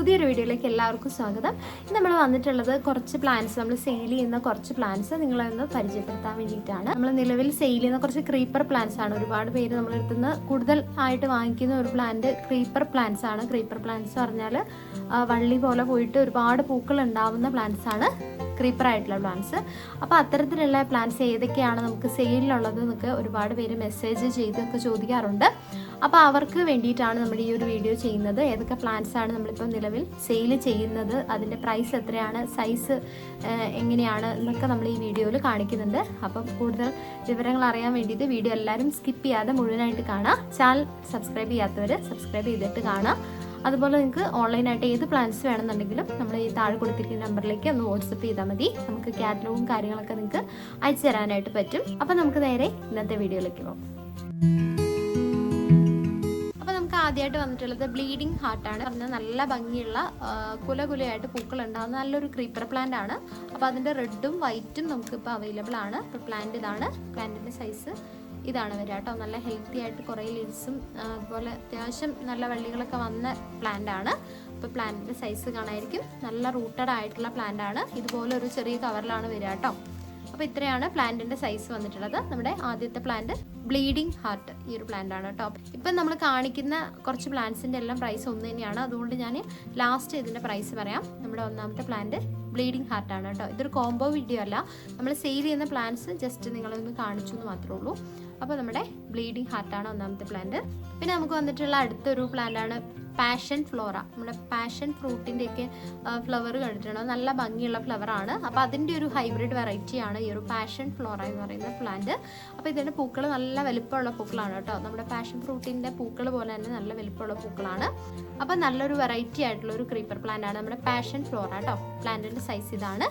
പുതിയൊരു വീഡിയോയിലേക്ക് എല്ലാവർക്കും സ്വാഗതം. നമ്മൾ വന്നിട്ടുള്ളത് കുറച്ച് പ്ലാന്റ്സ് നമ്മൾ സെയിൽ ചെയ്യുന്ന കുറച്ച് പ്ലാന്റ്സ് നിങ്ങളെ ഒന്ന് പരിചയപ്പെടുത്താൻ വേണ്ടിയിട്ടാണ്. നമ്മൾ നിലവിൽ സെയിൽ ചെയ്യുന്ന കുറച്ച് ക്രീപ്പർ പ്ലാന്റ്സ് ആണ്. ഒരുപാട് പേര് നമ്മൾ എടുത്തുന്ന കൂടുതൽ ആയിട്ട് വാങ്ങിക്കുന്ന ഒരു പ്ലാന്റ് ക്രീപ്പർ പ്ലാന്റ്സ് ആണ്. ക്രീപ്പർ പ്ലാന്റ്സ് പറഞ്ഞാൽ വള്ളി പോലെ പോയിട്ട് ഒരുപാട് പൂക്കൾ ഉണ്ടാവുന്ന പ്ലാന്റ്സ് ആണ് ക്രീപ്പർ ആയിട്ടുള്ള പ്ലാന്റ്സ്. അപ്പോൾ അത്തരത്തിലുള്ള പ്ലാന്റ്സ് ഏതൊക്കെയാണ് നമുക്ക് സെയിലിലുള്ളത് എന്നൊക്കെ ഒരുപാട് പേര് മെസ്സേജ് ചെയ്തൊക്കെ ചോദിക്കാറുണ്ട്. അപ്പോൾ അവർക്ക് വേണ്ടിയിട്ടാണ് നമ്മൾ ഈ ഒരു വീഡിയോ ചെയ്യുന്നത്. ഏതൊക്കെ പ്ലാന്റ്സ് ആണ് നമ്മളിപ്പോൾ നിലവിൽ സെയിൽ ചെയ്യുന്നത്, അതിൻ്റെ പ്രൈസ് എത്രയാണ്, സൈസ് എങ്ങനെയാണ് എന്നൊക്കെ നമ്മൾ ഈ വീഡിയോയിൽ കാണിക്കുന്നുണ്ട്. അപ്പം കൂടുതൽ വിവരങ്ങൾ അറിയാൻ വേണ്ടിയിട്ട് വീഡിയോ എല്ലാവരും സ്കിപ്പ് ചെയ്യാതെ മുഴുവനായിട്ട് കാണാം. ചാനൽ സബ്സ്ക്രൈബ് ചെയ്യാത്തവർ സബ്സ്ക്രൈബ് ചെയ്തിട്ട് കാണാം. അതുപോലെ നിങ്ങൾക്ക് ഓൺലൈനായിട്ട് ഏത് പ്ലാൻസ് വേണമെന്നുണ്ടെങ്കിലും നമ്മൾ ഈ താഴെ കൊടുത്തിരിക്കുന്ന നമ്പറിലേക്ക് ഒന്ന് വാട്സപ്പ് ചെയ്താൽ മതി. നമുക്ക് കാറ്റലോഗും കാര്യങ്ങളൊക്കെ നിങ്ങൾക്ക് അയച്ചു തരാനായിട്ട് പറ്റും. അപ്പം നമുക്ക് നേരെ ഇന്നത്തെ വീഡിയോയിലേക്ക് പോകാം. അപ്പോൾ നമുക്ക് ആദ്യമായിട്ട് വന്നിട്ടുള്ളത് ബ്ലീഡിങ് ഹാർട്ടാണ്. പറഞ്ഞാൽ നല്ല ഭംഗിയുള്ള കുലകുലയായിട്ട് പൂക്കൾ ഉണ്ടാകുന്ന നല്ലൊരു ക്രീപ്പർ പ്ലാന്റ് ആണ്. അപ്പോൾ അതിൻ്റെ റെഡും വൈറ്റും നമുക്കിപ്പോൾ അവൈലബിൾ ആണ്. ഇപ്പോൾ പ്ലാന്റ് ഇതാണ്. പ്ലാന്റിൻ്റെ സൈസ് ഇതാണ് വരിക കേട്ടോ. നല്ല ഹെൽത്തി ആയിട്ട് കുറേ ലീവ്സും അതുപോലെ അത്യാവശ്യം നല്ല വള്ളികളൊക്കെ വന്ന പ്ലാന്റ് ആണ്. അപ്പോൾ പ്ലാന്റിൻ്റെ സൈസ് കാണായിരിക്കും. നല്ല റൂട്ടഡ് ആയിട്ടുള്ള പ്ലാന്റ് ആണ്. ഇതുപോലെ ഒരു ചെറിയ കവറിലാണ് വരിക കേട്ടോ. അപ്പോൾ ഇത്രയാണ് പ്ലാന്റിൻ്റെ സൈസ് വന്നിട്ടുള്ളത്. നമ്മുടെ ആദ്യത്തെ പ്ലാന്റ് ബ്ലീഡിങ് ഹാർട്ട് ഈ ഒരു പ്ലാന്റ് ആണ് കേട്ടോ. ഇപ്പം നമ്മൾ കാണിക്കുന്ന കുറച്ച് പ്ലാന്റ്സിൻ്റെ എല്ലാം പ്രൈസ് ഒന്ന് തന്നെയാണ്. അതുകൊണ്ട് ഞാൻ ലാസ്റ്റ് ഇതിൻ്റെ പ്രൈസ് പറയാം. നമ്മുടെ ഒന്നാമത്തെ പ്ലാന്റ് ബ്ലീഡിങ് ഹാർട്ടാണ് കേട്ടോ. ഇതൊരു കോംബോ വീഡിയോ അല്ല. നമ്മൾ സെയിൽ ചെയ്യുന്ന പ്ലാന്റ്സ് ജസ്റ്റ് നിങ്ങളൊന്ന് കാണിച്ചു എന്ന് മാത്രമേ ഉള്ളൂ. അപ്പോൾ നമ്മുടെ ബ്ലീഡിങ് ഹാർട്ടാണ് ഒന്നാമത്തെ പ്ലാന്റ്. പിന്നെ നമുക്ക് വന്നിട്ടുള്ള അടുത്തൊരു പ്ലാന്റാണ് പാഷൻ ഫ്ലോറ. നമ്മുടെ പാഷൻ ഫ്രൂട്ടിൻ്റെയൊക്കെ ഫ്ലവർ കണ്ടിട്ടുണ്ടോ? നല്ല ഭംഗിയുള്ള ഫ്ലവറാണ്. അപ്പോൾ അതിൻ്റെ ഒരു ഹൈബ്രിഡ് വെറൈറ്റിയാണ് ഈ ഒരു പാഷൻ ഫ്ലോറ എന്ന് പറയുന്ന പ്ലാന്റ്. അപ്പോൾ ഇതിൻ്റെ പൂക്കൾ നല്ല വലിപ്പമുള്ള പൂക്കളാണ് കേട്ടോ. നമ്മുടെ പാഷൻ ഫ്രൂട്ടിൻ്റെ പൂക്കൾ പോലെ തന്നെ നല്ല വലിപ്പമുള്ള പൂക്കളാണ്. അപ്പോൾ നല്ലൊരു വെറൈറ്റി ആയിട്ടുള്ള ഒരു ക്രീപ്പർ പ്ലാന്റ് ആണ് നമ്മുടെ പാഷൻ ഫ്ലോറ കേട്ടോ. പ്ലാന്റിൻ്റെ സൈസ് ഇതാണ്.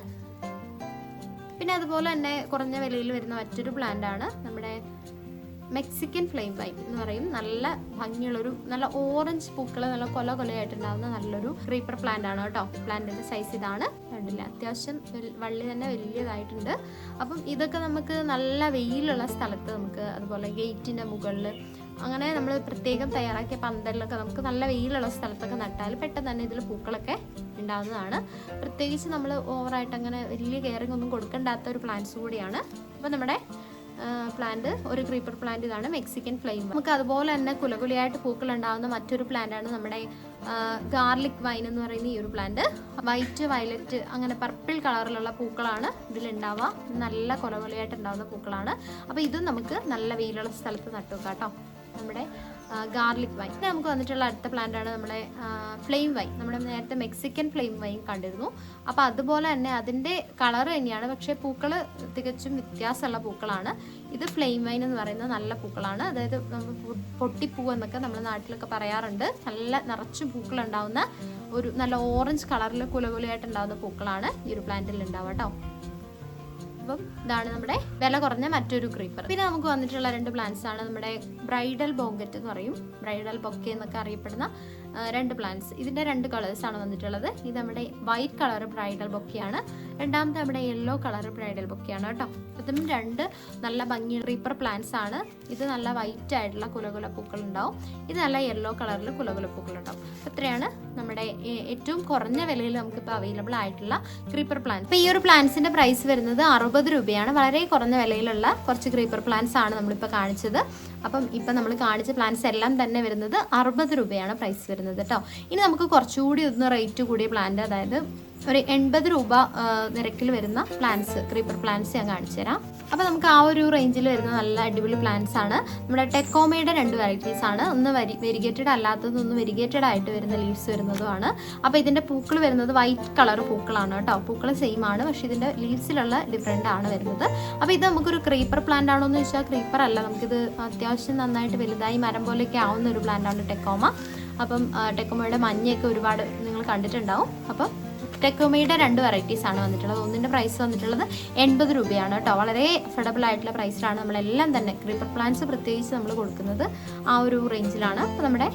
പിന്നെ അതുപോലെ തന്നെ കുറഞ്ഞ വിലയിൽ വരുന്ന മറ്റൊരു പ്ലാന്റ് ആണ് നമ്മുടെ മെക്സിക്കൻ ഫ്ലെയിം വൈൻ എന്ന് പറയും. നല്ല ഭംഗിയുള്ളൊരു നല്ല ഓറഞ്ച് പൂക്കൾ നല്ല കൊലയായിട്ടുണ്ടാകുന്ന നല്ലൊരു ക്രീപ്പർ പ്ലാന്റ് ആണ് കേട്ടോ. പ്ലാന്റിന്റെ സൈസ് ഇതാണ്. കണ്ടില്ല, അത്യാവശ്യം വള്ളി തന്നെ വലിയതായിട്ടുണ്ട്. അപ്പം ഇതൊക്കെ നമുക്ക് നല്ല വെയിലുള്ള സ്ഥലത്ത് നമുക്ക് അതുപോലെ ഗേറ്റിന്റെ മുകളിൽ അങ്ങനെ നമ്മൾ പ്രത്യേകം തയ്യാറാക്കിയ പന്തലിലൊക്കെ നമുക്ക് നല്ല വെയിലുള്ള സ്ഥലത്തൊക്കെ നട്ടാൽ പെട്ടെന്ന് തന്നെ ഇതിൽ പൂക്കളൊക്കെ ഉണ്ടാകുന്നതാണ്. പ്രത്യേകിച്ച് നമ്മൾ ഓവറായിട്ട് അങ്ങനെ വലിയ കെയറിങ് ഒന്നും കൊടുക്കേണ്ടാത്ത ഒരു പ്ലാന്റ്സ് കൂടിയാണ്. അപ്പോൾ നമ്മുടെ പ്ലാന്റ് ഒരു ക്രീപ്പർ പ്ലാന്റ് ഇതാണ് മെക്സിക്കൻ ഫ്ലെയിം. നമുക്ക് അതുപോലെ തന്നെ കുലകുലയായിട്ട് പൂക്കൾ ഉണ്ടാകുന്ന മറ്റൊരു പ്ലാന്റ് ആണ് നമ്മുടെ ഗാർലിക് വൈൻ എന്ന് പറയുന്ന ഈ ഒരു പ്ലാന്റ്. വൈറ്റ്, വയലറ്റ് അങ്ങനെ പർപ്പിൾ കളറിലുള്ള പൂക്കളാണ് ഇതിലുണ്ടാവുക. നല്ല കുലകുലയായിട്ട് ഉണ്ടാകുന്ന പൂക്കളാണ്. അപ്പോൾ ഇതും നമുക്ക് നല്ല വെയിലുള്ള സ്ഥലത്ത് നട്ടു വെക്കാം കേട്ടോ. നമ്മുടെ ഗാർലിക് വൈൻ. പിന്നെ നമുക്ക് വന്നിട്ടുള്ള അടുത്ത പ്ലാന്റ് ആണ് നമ്മുടെ ഫ്ലെയിം വൈൻ. നമ്മുടെ നേരത്തെ മെക്സിക്കൻ ഫ്ലെയിം വൈൻ കണ്ടിരുന്നു. അപ്പോൾ അതുപോലെ തന്നെ അതിൻ്റെ കളർ തന്നെയാണ്, പക്ഷേ പൂക്കൾ തികച്ചും വ്യത്യാസമുള്ള പൂക്കളാണ്. ഇത് ഫ്ലെയിം വൈൻ എന്ന് പറയുന്ന നല്ല പൂക്കളാണ്. അതായത് നമ്മൾ പൊട്ടിപ്പൂ എന്നൊക്കെ നമ്മുടെ നാട്ടിലൊക്കെ പറയാറുണ്ട്. നല്ല നിറച്ചും പൂക്കളുണ്ടാവുന്ന ഒരു നല്ല ഓറഞ്ച് കളറിൽ കുലകുലയായിട്ടുണ്ടാവുന്ന പൂക്കളാണ് ഈ ഒരു പ്ലാന്റിൽ ഉണ്ടാവുക കേട്ടോ. അപ്പം ഇതാണ് നമ്മുടെ വില കുറഞ്ഞ മറ്റൊരു ക്രീപ്പർ. പിന്നെ നമുക്ക് വന്നിട്ടുള്ള രണ്ട് പ്ലാന്റ്സ് ആണ് നമ്മുടെ ബ്രൈഡൽ ബോങ്കറ്റ് എന്ന് പറയും, ബ്രൈഡൽ ബൊക്കെ എന്നൊക്കെ അറിയപ്പെടുന്ന രണ്ട് പ്ലാന്റ്സ്. ഇതിൻ്റെ രണ്ട് കളേഴ്സ് ആണ് വന്നിട്ടുള്ളത്. ഇത് നമ്മുടെ വൈറ്റ് കളർ ബ്രൈഡൽ ബൊക്കെയാണ്. രണ്ടാമത്തെ നമ്മുടെ യെല്ലോ കളർ ബ്രൈഡൽ ബൊക്കെയാണ് കേട്ടോ. ഇതും രണ്ട് നല്ല ഭംഗി ക്രീപ്പർ പ്ലാന്റ്സ് ആണ്. ഇത് നല്ല വൈറ്റ് ആയിട്ടുള്ള കുലകുല പൂക്കൾ ഉണ്ടാവും. ഇത് നല്ല യെല്ലോ കളറിൽ കുലകുല പൂക്കൾ ഉണ്ടാവും. ഇത്രയാണ് നമ്മുടെ ഏറ്റവും കുറഞ്ഞ വിലയിൽ നമുക്കിപ്പോൾ അവൈലബിൾ ആയിട്ടുള്ള ക്രീപ്പർ പ്ലാന്റ്. ഇപ്പോൾ ഈ ഒരു പ്ലാന്റ്സിന്റെ പ്രൈസ് വരുന്നത് 60 രൂപയാണ്. വളരെ കുറഞ്ഞ വിലയിലുള്ള കുറച്ച് ക്രീപ്പർ പ്ലാന്റ്സ് ആണ് നമ്മളിപ്പോൾ കാണിച്ചത്. അപ്പം ഇപ്പം നമ്മൾ കാണിച്ച പ്ലാന്റ്സ് എല്ലാം തന്നെ വരുന്നത് 60 രൂപയാണ് പ്രൈസ് വരുന്നത് കേട്ടോ. ഇനി നമുക്ക് കുറച്ചുകൂടി ഒന്ന് റേറ്റ് കൂടിയ പ്ലാന്റ്, അതായത് ഒരു 80 രൂപ നിരക്കിൽ വരുന്ന പ്ലാന്റ്സ് ക്രീപ്പർ പ്ലാന്റ്സ് ഞാൻ കാണിച്ചു തരാം. അപ്പോൾ നമുക്ക് ആ ഒരു റേഞ്ചിൽ വരുന്ന നല്ല അടിപൊളി പ്ലാന്റ്സ് ആണ്. നമ്മുടെ ടെക്കോമയുടെ രണ്ട് വെറൈറ്റീസ് ആണ്. ഒന്ന് വെരിഗേറ്റഡ് അല്ലാത്തതും ഒന്ന് വെരിഗേറ്റഡ് ആയിട്ട് വരുന്ന ലീവ്സ് വരുന്നതുമാണ്. അപ്പോൾ ഇതിൻ്റെ പൂക്കൾ വരുന്നത് വൈറ്റ് കളർ പൂക്കളാണ് കേട്ടോ. പൂക്കൾ സെയിം ആണ്, പക്ഷേ ഇതിൻ്റെ ലീവ്സിലുള്ള ഡിഫറെൻ്റ് ആണ് വരുന്നത്. അപ്പോൾ ഇത് നമുക്കൊരു ക്രീപ്പർ പ്ലാന്റ് ആണോ എന്ന് ചോദിച്ചാൽ ക്രീപ്പർ അല്ല. നമുക്കിത് അത്യാവശ്യം നന്നായിട്ട് വലുതായി മരം പോലെയൊക്കെ ആവുന്ന ഒരു പ്ലാന്റ് ആണ് ടെക്കോമ. അപ്പം ടെക്കോമയുടെ മഞ്ഞയൊക്കെ ഒരുപാട് നിങ്ങൾ കണ്ടിട്ടുണ്ടാവും. അപ്പം ടെക്കോമയുടെ 2 വെറൈറ്റീസ് ആണ് വന്നിട്ടുള്ളത്. ഒന്നിൻ്റെ പ്രൈസ് വന്നിട്ടുള്ളത് 80 രൂപയാണ് കേട്ടോ. വളരെ അഫോർഡബിൾ ആയിട്ടുള്ള പ്രൈസിലാണ് നമ്മളെല്ലാം തന്നെ ക്രീപ്പർ പ്ലാന്റ്സ് പ്രത്യേകിച്ച് നമ്മൾ കൊടുക്കുന്നത് ആ ഒരു റേഞ്ചിലാണ്. അപ്പോൾ നമ്മുടെ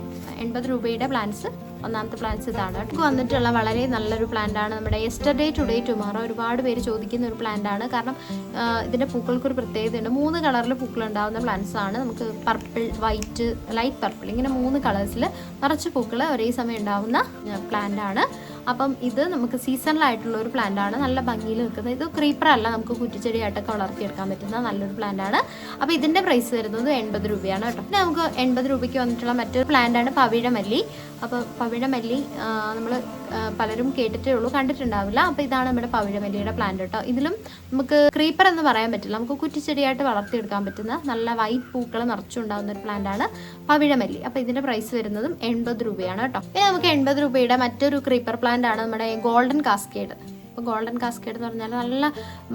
80 രൂപയുടെ പ്ലാന്റ്സ് ഒന്നാമത്തെ പ്ലാന്റ്സ് ഇതാണ്. നമുക്ക് വന്നിട്ടുള്ള വളരെ നല്ലൊരു പ്ലാന്റ് ആണ് നമ്മുടെ യെസ്റ്റർഡേ ടുഡേ ടുമോറോ. ഒരുപാട് പേര് ചോദിക്കുന്ന ഒരു പ്ലാന്റ് ആണ്. കാരണം ഇതിൻ്റെ പൂക്കൾക്കൊരു പ്രത്യേകതയുണ്ട്. 3 കളറിൽ പൂക്കൾ ഉണ്ടാകുന്ന പ്ലാന്റ്സ് ആണ്. നമുക്ക് പർപ്പിൾ, വൈറ്റ്, ലൈറ്റ് പർപ്പിൾ ഇങ്ങനെ 3 കളേഴ്സിൽ നിറച്ച് പൂക്കൾ ഒരേ സമയം ഉണ്ടാകുന്ന പ്ലാന്റ് ആണ്. അപ്പം ഇത് നമുക്ക് സീസണലായിട്ടുള്ള ഒരു പ്ലാന്റ് ആണ്. നല്ല ഭംഗിയിൽ നിൽക്കുന്നത്. ഇത് ക്രീപ്പർ അല്ല, നമുക്ക് കുറ്റിച്ചെടിയായിട്ടൊക്കെ വളർത്തിയെടുക്കാൻ പറ്റുന്ന നല്ലൊരു പ്ലാന്റ് ആണ്. അപ്പോൾ ഇതിൻ്റെ പ്രൈസ് വരുന്നത് 80 രൂപയാണ് കേട്ടോ. പിന്നെ നമുക്ക് 80 രൂപയ്ക്ക് വന്നിട്ടുള്ള മറ്റൊരു പ്ലാന്റ് ആണ് പവിഴമല്ലി. അപ്പോൾ പവിഴമല്ലി നമ്മൾ പലരും കേട്ടിട്ടേ ഉള്ളൂ, കണ്ടിട്ടുണ്ടാവില്ല. അപ്പോൾ ഇതാണ് നമ്മുടെ പവിഴമല്ലിയുടെ പ്ലാന്റ് കേട്ടോ. ഇതിലും നമുക്ക് ക്രീപ്പർ എന്ന് പറയാൻ പറ്റില്ല, നമുക്ക് കുറ്റിച്ചെടിയായിട്ട് വളർത്തിയെടുക്കാൻ പറ്റുന്ന നല്ല വൈറ്റ് പൂക്കൾ നിറച്ചുണ്ടാകുന്ന ഒരു പ്ലാന്റ് ആണ് പവിഴമല്ലി. അപ്പോൾ ഇതിൻ്റെ പ്രൈസ് വരുന്നതും 80 രൂപയാണ് കേട്ടോ. പിന്നെ നമുക്ക് 80 രൂപയുടെ മറ്റൊരു ക്രീപ്പർ പ്ലാന്റ് ആണ് നമ്മുടെ ഗോൾഡൻ കാസ്കേഡ്. അപ്പോൾ ഗോൾഡൻ കാസ്കേഡ് എന്ന് പറഞ്ഞാൽ നല്ല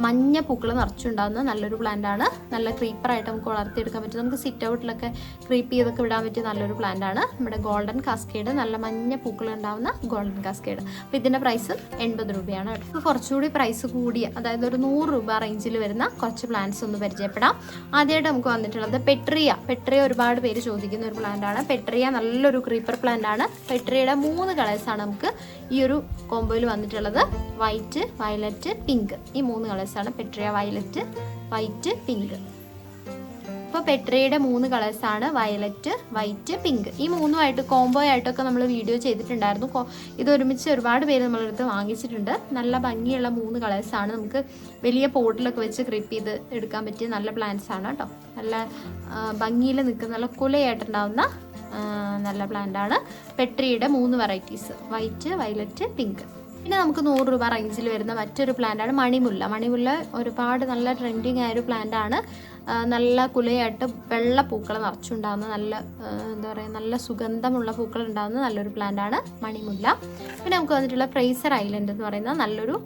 മഞ്ഞ പൂക്കൾ നിറച്ചുണ്ടാകുന്ന നല്ലൊരു പ്ലാന്റ് ആണ്. നല്ല ക്രീപ്പറായിട്ട് നമുക്ക് വളർത്തിയെടുക്കാൻ പറ്റും. നമുക്ക് സിറ്റ് ഔട്ടിലൊക്കെ ക്രീപ്പ് ചെയ്തൊക്കെ വിടാൻ പറ്റിയ നല്ലൊരു പ്ലാന്റ് ആണ് നമ്മുടെ ഗോൾഡൻ കാസ്കേഡ്. നല്ല മഞ്ഞ പൂക്കൾ ഉണ്ടാകുന്ന ഗോൾഡൻ കാസ്കേഡ്. അപ്പോൾ ഇതിൻ്റെ പ്രൈസ് 80 രൂപയാണ് കേട്ടോ. ഇപ്പോൾ കുറച്ചുകൂടി പ്രൈസ് കൂടിയ, അതായത് ഒരു 100 രൂപ റേഞ്ചിൽ വരുന്ന കുറച്ച് പ്ലാന്റ്സ് ഒന്ന് പരിചയപ്പെടാം. ആദ്യമായിട്ട് നമുക്ക് വന്നിട്ടുള്ളത് പെട്രിയ. പെട്രിയ ഒരുപാട് പേര് ചോദിക്കുന്ന ഒരു പ്ലാന്റ് ആണ്. പെട്രിയ നല്ലൊരു ക്രീപ്പർ പ്ലാന്റ് ആണ്. പെട്രിയയുടെ 3 കളേഴ്സാണ് നമുക്ക് ഈ ഒരു കോംബോയിൽ വന്നിട്ടുള്ളത്. White, violet, pink. ഈ 3 കളേഴ്സാണ് പെട്രിയ. Violet, white, pink. ഇപ്പോൾ പെട്രിയയുടെ 3 കളേഴ്സാണ് വയലറ്റ്, വൈറ്റ്, പിങ്ക്. ഈ 3ഉമായിട്ട് കോംബോ ആയിട്ടൊക്കെ നമ്മൾ വീഡിയോ ചെയ്തിട്ടുണ്ടായിരുന്നു. ഇതൊരുമിച്ച് ഒരുപാട് പേര് നമ്മളെടുത്ത് വാങ്ങിച്ചിട്ടുണ്ട്. നല്ല ഭംഗിയുള്ള 3 കളേഴ്സാണ്. നമുക്ക് വലിയ പോട്ടിലൊക്കെ വെച്ച് ക്രീപ്പ് ചെയ്ത് എടുക്കാൻ പറ്റിയ നല്ല പ്ലാന്റ്സ് ആണ് കേട്ടോ. നല്ല ഭംഗിയിൽ നിൽക്കുന്ന നല്ല കുലയായിട്ടുണ്ടാവുന്ന നല്ല പ്ലാന്റ് ആണ് പെട്രിയുടെ 3 വെറൈറ്റീസ്, വൈറ്റ്, വയലറ്റ്, പിങ്ക്. പിന്നെ നമുക്ക് 100 രൂപ റേഞ്ചിൽ വരുന്ന മറ്റൊരു പ്ലാന്റ് ആണ് മണിമുല്ല. മണിമുല്ല ഒരുപാട് നല്ല ട്രെൻഡിങ് ആയൊരു പ്ലാന്റ് ആണ്. നല്ല കുലയായിട്ട് വെള്ള പൂക്കൾ നിറച്ചുണ്ടാകുന്ന നല്ല എന്താ പറയുക, നല്ല സുഗന്ധമുള്ള പൂക്കൾ ഉണ്ടാകുന്ന നല്ലൊരു പ്ലാന്റ് ആണ് മണിമുല്ല. പിന്നെ നമുക്ക് വന്നിട്ടുള്ള ഫ്രേസർ ഐലൻഡ് എന്ന് പറയുന്ന നല്ലൊരു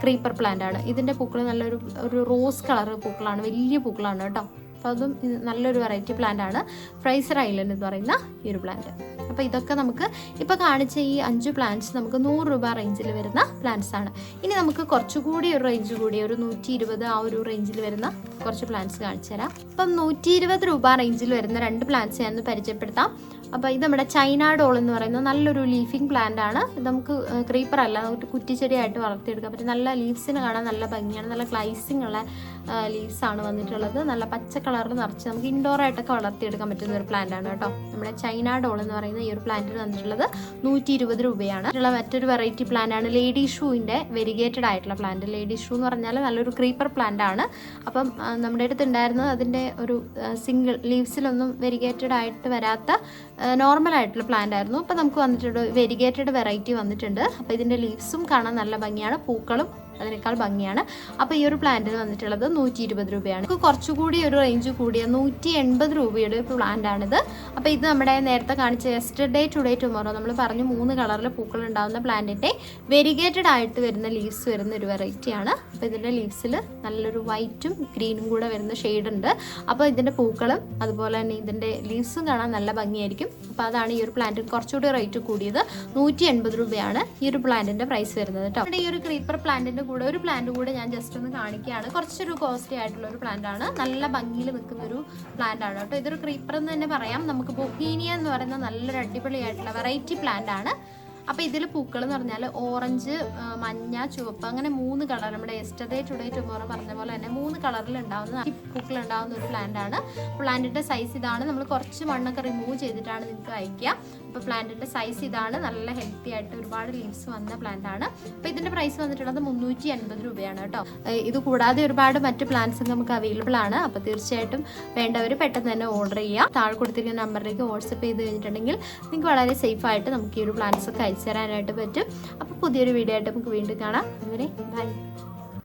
ക്രീപ്പർ പ്ലാന്റ് ആണ്. ഇതിൻ്റെ പൂക്കൾ ഒരു റോസ് കളർ പൂക്കളാണ്, വലിയ പൂക്കളാണ് കേട്ടോ. അപ്പോൾ അതും നല്ലൊരു വെറൈറ്റി പ്ലാന്റ് ആണ് ഫ്രേസർ ഐലൻഡ് എന്ന് പറയുന്ന ഈ ഒരു പ്ലാന്റ്. അപ്പോൾ ഇതൊക്കെ നമുക്ക് ഇപ്പോൾ കാണിച്ച ഈ 5 പ്ലാന്റ്സ് നമുക്ക് 100 രൂപ റേഞ്ചിൽ വരുന്ന പ്ലാന്റ്സ് ആണ്. ഇനി നമുക്ക് കുറച്ചുകൂടി ഒരു റേഞ്ച് കൂടി ഒരു 120 ആ ഒരു റേഞ്ചിൽ വരുന്ന കുറച്ച് പ്ലാന്റ്സ് കാണിച്ചു തരാം. അപ്പം 120 രൂപ റേഞ്ചിൽ വരുന്ന 2 പ്ലാന്റ്സ് ഞാൻ പരിചയപ്പെടുത്താം. അപ്പോൾ ഇത് നമ്മുടെ ചൈന ഡോൾ എന്ന് പറയുന്ന നല്ലൊരു ലീഫിംഗ് പ്ലാന്റ് ആണ്. ഇത് നമുക്ക് ക്രീപ്പർ അല്ല, നമുക്ക് കുറ്റിച്ചെടിയായിട്ട് വളർത്തിയെടുക്കാൻ പറ്റും. നല്ല ലീവ്സിന് കാണാൻ നല്ല ഭംഗിയാണ്. നല്ല ഗ്ലൈസിങ് ഉള്ള ലീവ്സ് ആണ് വന്നിട്ടുള്ളത്. നല്ല പച്ച കളറിൽ നിറച്ച് നമുക്ക് ഇൻഡോർ ആയിട്ടൊക്കെ വളർത്തിയെടുക്കാൻ പറ്റുന്ന ഒരു പ്ലാന്റ് ആണ് കേട്ടോ. നമ്മുടെ ചൈന ഡോൾ എന്ന് പറയുന്ന ഈ ഒരു പ്ലാന്റിന് വന്നിട്ടുള്ളത് 120 രൂപയാണ്. മറ്റൊരു വെറൈറ്റി പ്ലാന്റ് ആണ് ലേഡി ഷൂവിൻ്റെ വെരിഗേറ്റഡ് ആയിട്ടുള്ള പ്ലാന്റ്. ലേഡി ഷൂ എന്ന് പറഞ്ഞാൽ നല്ലൊരു ക്രീപ്പർ പ്ലാന്റ് ആണ്. അപ്പം നമ്മുടെ അടുത്ത് ഉണ്ടായിരുന്നത് അതിൻ്റെ ഒരു സിംഗിൾ ലീവ്സിലൊന്നും വെരിഗേറ്റഡ് ആയിട്ട് വരാത്ത നോർമൽ ആയിട്ടുള്ള പ്ലാന്റ് ആയിരുന്നു. അപ്പോൾ നമുക്ക് വന്നിട്ടുണ്ട് വെരിഗേറ്റഡ് വെറൈറ്റി വന്നിട്ടുണ്ട്. അപ്പോൾ ഇതിൻ്റെ ലീവ്സും കാണാൻ നല്ല ഭംഗിയാണ്, പൂക്കളും അതിനേക്കാൾ ഭംഗിയാണ്. അപ്പോൾ ഈ ഒരു പ്ലാന്റിന് വന്നിട്ടുള്ളത് 120 രൂപയാണ്. നമുക്ക് കുറച്ചുകൂടി ഒരു റേഞ്ച് കൂടിയ 180 രൂപയുടെ പ്ലാന്റ് ആണിത്. അപ്പോൾ ഇത് നമ്മുടെ നേരത്തെ കാണിച്ച യെസ്റ്റർഡേ ടുഡേ ടുമോറോ നമ്മൾ പറഞ്ഞു 3 കളറിൽ പൂക്കൾ ഉണ്ടാകുന്ന പ്ലാന്റിൻ്റെ വെരിഗേറ്റഡ് ആയിട്ട് വരുന്ന ലീവ്സ് വരുന്ന ഒരു വെറൈറ്റിയാണ്. അപ്പോൾ ഇതിൻ്റെ ലീവ്സിൽ നല്ലൊരു വൈറ്റും ഗ്രീനും കൂടെ വരുന്ന ഷെയ്ഡ് ഉണ്ട്. അപ്പോൾ ഇതിൻ്റെ പൂക്കളും അതുപോലെ തന്നെ ഇതിൻ്റെ ലീവ്സും കാണാൻ നല്ല ഭംഗിയായിരിക്കും. അപ്പോൾ അതാണ് ഈ ഒരു പ്ലാന്റിന് കുറച്ചുകൂടി റേറ്റ് കൂടിയത്. 180 രൂപയാണ് ഈ ഒരു പ്ലാന്റിൻ്റെ പ്രൈസ് വരുന്നത് കേട്ടോ. ഈ ഒരു ക്രീപ്പർ പ്ലാന്റിൻ്റെ കൂടെ ഒരു പ്ലാന്റ് കൂടെ ഞാൻ ജസ്റ്റ് ഒന്ന് കാണിക്കുകയാണ്. കുറച്ചൊരു കോസ്റ്റ്ലി ആയിട്ടുള്ള ഒരു പ്ലാന്റ് ആണ്. നല്ല ഭംഗിയിൽ നിൽക്കുന്ന ഒരു പ്ലാന്റ് ആണ് കേട്ടോ. ഇതൊരു ക്രീപ്പർ എന്ന് തന്നെ പറയാം. നമുക്ക് ബൊഹീനിയ എന്ന് പറയുന്ന നല്ലൊരു അടിപൊളിയായിട്ടുള്ള വെറൈറ്റി പ്ലാന്റ് ആണ്. അപ്പോൾ ഇതിൽ പൂക്കൾ എന്ന് പറഞ്ഞാൽ ഓറഞ്ച്, മഞ്ഞ, ചുവപ്പ് അങ്ങനെ 3 കളർ, നമ്മുടെ യെസ്റ്റർഡേ ടുഡേ ടുമോറോ പറഞ്ഞ പോലെ തന്നെ 3 കളറിൽ ഉണ്ടാകുന്ന പൂക്കൾ ഉണ്ടാകുന്ന ഒരു പ്ലാന്റ് ആണ്. പ്ലാന്റിൻ്റെ സൈസ് ഇതാണ്. നമ്മൾ കുറച്ച് മണ്ണൊക്കെ റിമൂവ് ചെയ്തിട്ടാണ് നിങ്ങൾക്ക് അയക്കുക. അപ്പോൾ പ്ലാന്റിൻ്റെ സൈസ് ഇതാണ്. നല്ല ഹെൽത്തി ആയിട്ട് ഒരുപാട് ലീവ്സ് വന്ന പ്ലാന്റ് ആണ്. അപ്പോൾ ഇതിൻ്റെ പ്രൈസ് വന്നിട്ടുള്ളത് 350 രൂപയാണ് കേട്ടോ. ഇത് കൂടാതെ ഒരുപാട് മറ്റ് പ്ലാന്റ്സ് നമുക്ക് അവൈലബിൾ ആണ്. അപ്പോൾ തീർച്ചയായിട്ടും വേണ്ടവർ പെട്ടെന്ന് തന്നെ ഓർഡർ ചെയ്യുക. താഴെ കൊടുത്തിരിക്കുന്ന നമ്പറിലേക്ക് വാട്സപ്പ് ചെയ്ത് കഴിഞ്ഞിട്ടുണ്ടെങ്കിൽ നിങ്ങൾക്ക് വളരെ സേഫ് ആയിട്ട് നമുക്ക് ഈ ഒരു പ്ലാന്റ്സ് ഒക്കെ അയച്ചു തരാനായിട്ട് പറ്റും. അപ്പോൾ പുതിയൊരു വീഡിയോ ആയിട്ട് നമുക്ക് വീണ്ടും കാണാം. അതുവരെ ബൈ.